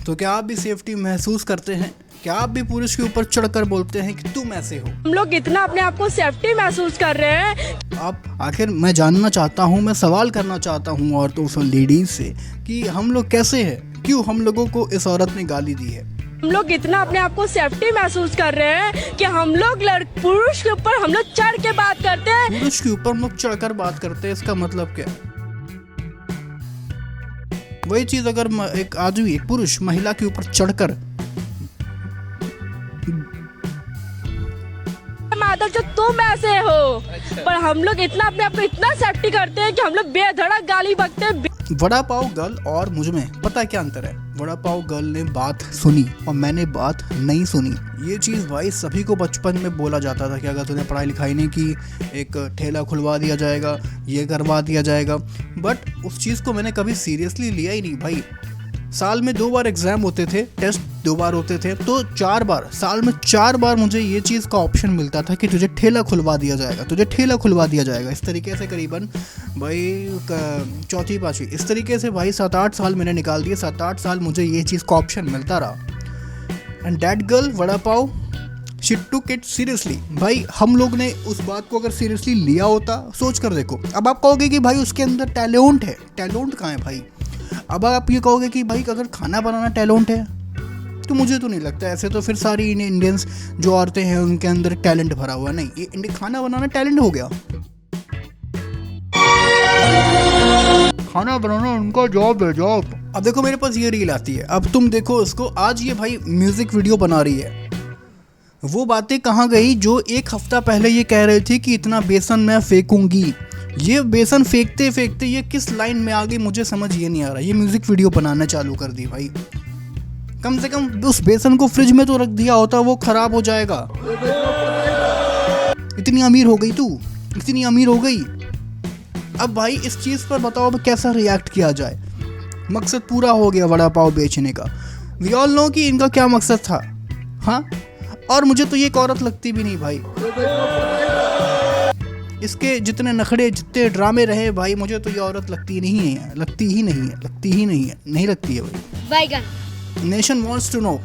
तो क्या आप भी सेफ्टी महसूस करते हैं? क्या आप भी पुरुष के ऊपर चढ़कर बोलते हैं कि तुम ऐसे हो? हम लोग इतना अपने आप को सेफ्टी महसूस कर रहे हैं। आप आखिर मैं जानना चाहता हूँ, मैं सवाल करना चाहता हूँ औरतों से, लेडीज से, कि हम लोग कैसे हैं? क्यों हम लोगों को इस औरत ने गाली दी है? हम लोग इतना अपने आप को सेफ्टी महसूस कर रहे हैं कि हम लोग पुरुष के ऊपर हम लोग चढ़ के बात करते हैं। पुरुष के ऊपर हम लोग चढ़कर बात करते हैं, इसका मतलब क्या है? वही चीज अगर एक आदमी, एक पुरुष महिला के ऊपर चढ़कर माधव जो तुम ऐसे हो, पर हम लोग इतना अपने आप को इतना सेफ्टी करते हैं कि हम लोग बेधड़क गाली बकते हैं। वड़ा पाव गर्ल और मुझ में पता है क्या अंतर है? वड़ा पाव गर्ल ने बात सुनी और मैंने बात नहीं सुनी। ये चीज़ भाई सभी को बचपन में बोला जाता था कि अगर तूने पढ़ाई लिखाई नहीं की, एक ठेला खुलवा दिया जाएगा, ये करवा दिया जाएगा। बट उस चीज़ को मैंने कभी सीरियसली लिया ही नहीं भाई। साल में 2 बार एग्जाम होते थे, टेस्ट 2 बार होते थे, तो 4 बार, साल में 4 बार मुझे ये चीज़ का ऑप्शन मिलता था कि तुझे ठेला खुलवा दिया जाएगा, तुझे ठेला खुलवा दिया जाएगा। इस तरीके से करीबन भाई 4वीं 5वीं इस तरीके से भाई 7-8 साल मैंने निकाल दिए। 7-8 साल मुझे ये चीज़ का ऑप्शन मिलता रहा। And that girl vada pav, she took it seriously. भाई हम लोग ने उस बात को अगर सीरियसली लिया होता, सोच कर देखो। अब आप कहोगे कि भाई उसके अंदर टैलेंट है। टैलेंट कहाँ है भाई? अब आप ये कहोगे कि भाई अगर खाना बनाना टैलेंट है, तो मुझे तो नहीं लगता। ऐसे तो फिर सारी इंडियंस जो औरतें हैं उनके अंदर टैलेंट भरा हुआ नहीं। ये खाना बनाना टैलेंट हो गया? खाना बनाना उनका जॉब है, जॉब। अब देखो मेरे पास ये रील आती है, अब तुम देखो उसको। आज ये भाई म्यूजिक वीडियो बना रही है। वो बातें कहाँ गई जो 1 हफ्ता पहले ये कह रही थी कि इतना बेसन मैं फेंकूंगी। ये बेसन फेंकते फेंकते ये किस लाइन में आ गई मुझे समझ ये नहीं आ रहा। ये म्यूजिक वीडियो बनाना चालू कर दी भाई। कम से कम उस बेसन को फ्रिज में तो रख दिया होता, वो खराब हो जाएगा। इतनी अमीर हो गई तू, इतनी अमीर हो गई। अब भाई इस चीज़ पर बताओ अब कैसा रिएक्ट किया जाए? मकसद पूरा हो गया वड़ा पाव बेचने का। वी ऑल नो कि इनका क्या मकसद था। हाँ, और मुझे तो ये एक औरत लगती भी नहीं भाई। इसके जितने नखड़े, जितने ड्रामे रहे भाई, मुझे तो ये औरत लगती नहीं है, लगती ही नहीं है, लगती ही नहीं है, नहीं लगती है भाई। नेशन वांट्स टू नो,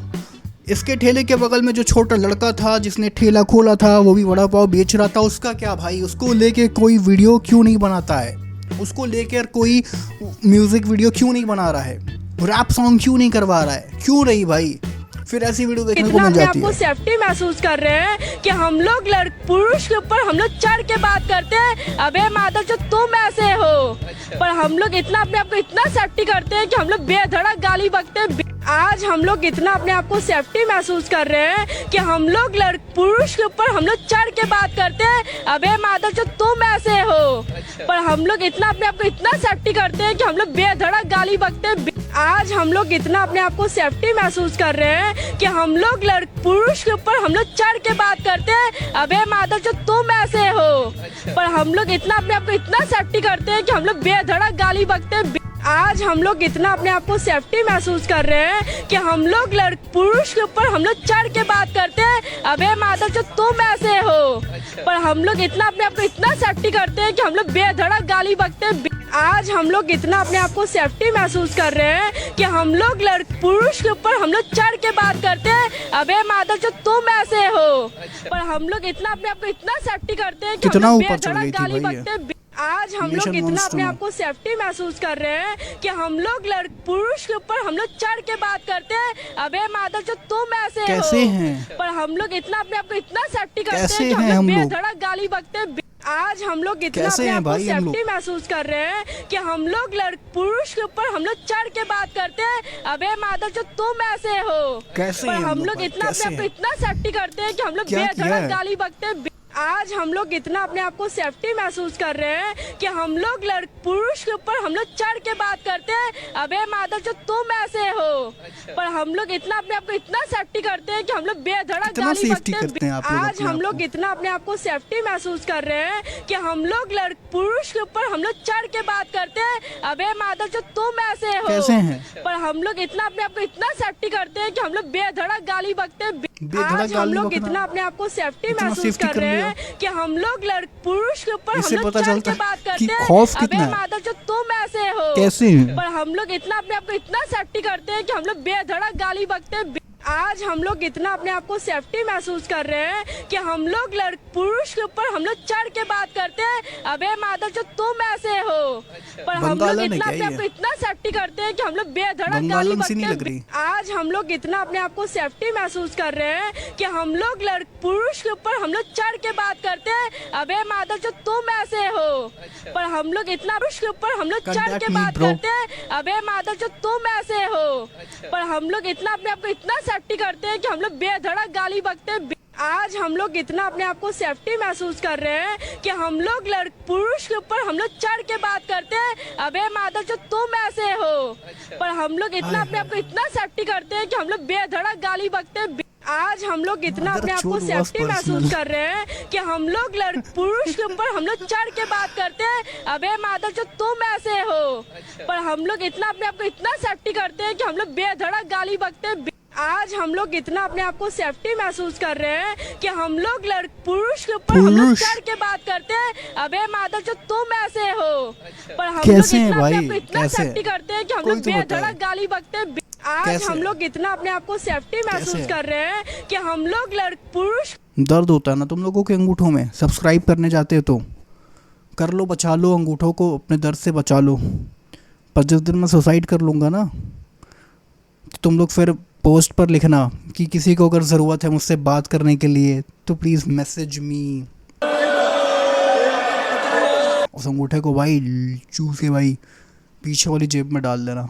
इसके ठेले के बगल में जो छोटा लड़का था जिसने ठेला खोला था, वो भी वड़ा पाव बेच रहा था, उसका क्या भाई? उसको लेके कोई वीडियो क्यों नहीं बनाता है? उसको लेकर कोई म्यूजिक वीडियो क्यों नहीं बना रहा है? रैप सॉन्ग क्यों नहीं करवा रहा है? क्यों नहीं भाई? फिर ऐसी वीडियो देखने को मिल जाती है। आपको सेफ्टी महसूस कर रहे हैं कि हम लोग पुरुष के ऊपर हम लोग चढ़ के बात करते हैं। अबे माधव जो तुम ऐसे हो, पर हम लोग इतना अपने आप को इतना सेफ्टी करते हैं कि हम लोग बेधड़क गाली बकते हैं। आज हम लोग इतना अपने आप को सेफ्टी महसूस कर रहे हैं कि हम लोग पुरुष के ऊपर हम लोग चढ़ के बात करते हैं। अबे माधव जो तुम ऐसे हो, पर हम लोग इतना अपने आप को इतना सेफ्टी करते हैं कि हम लोग बेधड़क गाली बकते हैं। आज हम लोग इतना अपने आप को सेफ्टी महसूस कर रहे हैं कि हम लोग पुरुष के ऊपर हम लोग चढ़ के बात करते हैं। अबे माधव जो तुम ऐसे हो, पर हम लोग इतना अपने आप को इतना सेफ्टी करते हैं कि हम लोग बेधड़क गाली बकते हैं। आज हम लोग इतना अपने आप को सेफ्टी महसूस कर रहे हैं कि हम लोग पुरुष के ऊपर हम लोग चढ़ के बात करते हैं। अबे माधव जो तुम ऐसे हो, पर हम लोग इतना अपने आप को इतना सेफ्टी करते हैं कि हम लोग बेधड़क गाली बकते हैं। आज हम लोग इतना अपने आप को सेफ्टी महसूस कर रहे हैं कि हम लोग पुरुष के ऊपर हम लोग चढ़ के बात करते हैं। अबे माधव जो तुम ऐसे हो, पर हम लोग इतना अपने आप को इतना सेफ्टी करते हैं कि हम लोग बेधड़क गाली बकते हैं। आज हम लोग इतना अपने आप को सेफ्टी महसूस कर रहे हैं कि हम लोग पुरुष के ऊपर हम लोग चढ़ के बात करते हैं। अबे माधव जो तुम ऐसे कैसे हो, हैं? पर हम लोग इतना अपने आप को इतना सेफ्टी करते कैसे हैं कि हैं हम हम लोग लोग? बेधड़क गाली बकते हैं। आज हम लोग इतना कैसे अपने हैं आप को भाई हम लोग? सेफ्टी महसूस कर रहे हैं कि हम लोग पुरुष के ऊपर हम लोग चढ़ के बात करते हैं। अबे माधव जो तुम ऐसे हो, कैसे पर हैं हम लोग भाई? इतना अपने कैसे आप को हैं? इतना सेफ्टी करते हैं कि हम लोग क्या किया बेधड़क है? गाली बकते हैं। आज हम लोग इतना अपने आप को सेफ्टी महसूस कर रहे हैं कि हम लोग पुरुष के ऊपर हम लोग चढ़ के बात करते हैं। अबे माधव जो तुम ऐसे हो, पर हम लोग इतना अपने आप को इतना सेफ्टी करते हैं कि हम लोग बेधड़क गाली बकते हैं। आज हम लोग इतना अपने आप को सेफ्टी महसूस कर रहे हैं कि हम लोग पुरुष के ऊपर हम लोग चढ़ के बात करते हैं। अबे माधव जो तुम ऐसे हो, कैसे हैं? पर हम लोग इतना अपने आप को इतना सेफ्टी करते हैं कि हम लोग बेधड़क गाली बकते हैं। बेधड़क आज हम गाली लोग बकना। इतना अपने आप को सेफ्टी इतना महसूस सेफ्टी कर कर रहे लिया। हैं कि हम लोग पुरुष के ऊपर हम इससे लोग पता चढ़ चलता के बात है करते कि हैं। खौफ अबे कितना है। माधव जो तुम ऐसे हो कैसे? पर हम लोग इतना अपने आप को इतना सेफ्टी करते हैं कि हम लोग बेधड़क गाली बकते हैं। आज हम लोग इतना अपने आप को सेफ्टी महसूस कर रहे हैं कि हम लोग पुरुष के ऊपर हम लोग चढ़ के बात करते हैं। अबे माधव जो तुम ऐसे हो पर हम लोग बंगालन है इतना क्या अपने आप ये? को इतना सेफ्टी करते हैं कि हम लोग बेधड़क गाली बंगालन सी बकते नहीं हैं। लग रही। आज हम लोग इतना अपने आप को सेफ्टी महसूस कर रहे हैं कि हम लोग पुरुष के ऊपर हम लोग चढ़ के बात करते हैं। अबे माधव जो तुम ऐसे हो पर हम लोग इतना पुरुष के ऊपर हम लोग चढ़ Contact के me, बात bro. करते हैं। अबे माधव जो तुम ऐसे हो पर हम लोग इतना अपने आप को इतना सेफ्टी करते हैं कि हम लोग बेधड़क गाली बकते हैं। आज हम लोग इतना अपने आप को सेफ्टी महसूस कर रहे हैं कि हम लोग पुरुष के ऊपर हम लोग चढ़ के बात करते हैं। अबे माधव जो तुम ऐसे हो पर हम लोग इतना अपने आप को इतना सेफ्टी करते हैं कि हम लोग बेधड़क गाली बकते हैं। आज हम लोग इतना अपने आप को Mother, सेफ्टी choose was महसूस personal. कर रहे हैं कि हम लोग पुरुष के ऊपर हम लोग चढ़ के बात करते हैं। अबे माधव जो तुम ऐसे हो पर हम लोग इतना अपने आप को इतना सेफ्टी करते हैं कि हम लोग बेधड़क गाली बकते हैं। आज हम लोग इतना अपने आप को सेफ्टी महसूस कर रहे हैं कि हम लोग पुरुष के ऊपर हम लोग पुरुष। चढ़ के बात करते हैं। अबे माधव जो तुम ऐसे हो पर हम लोग कैसे हैं इतना अपने भाई? आप को इतना कैसे? सेफ्टी करते हैं कि हम कोई लोग तो बताए। बेधड़क गाली बकते हैं। आज कैसे? हम लोग इतना अपने आप को सेफ्टी महसूस कैसे? कर रहे हैं कि हम लोग पुरुष दर्द होता है ना तुम लोगों के अंगूठों में। सब्सक्राइब करने जाते हो तो कर लो, बचा लो अंगूठों को, अपने दर्द से बचा लो। पर जिस दिन मैं सुसाइड कर लूँगा ना तो तुम लोग फिर पोस्ट पर लिखना कि किसी को अगर ज़रूरत है मुझसे बात करने के लिए तो प्लीज़ मैसेज मी। उस अंगूठे को भाई चूस के भाई पीछे वाली जेब में डाल देना।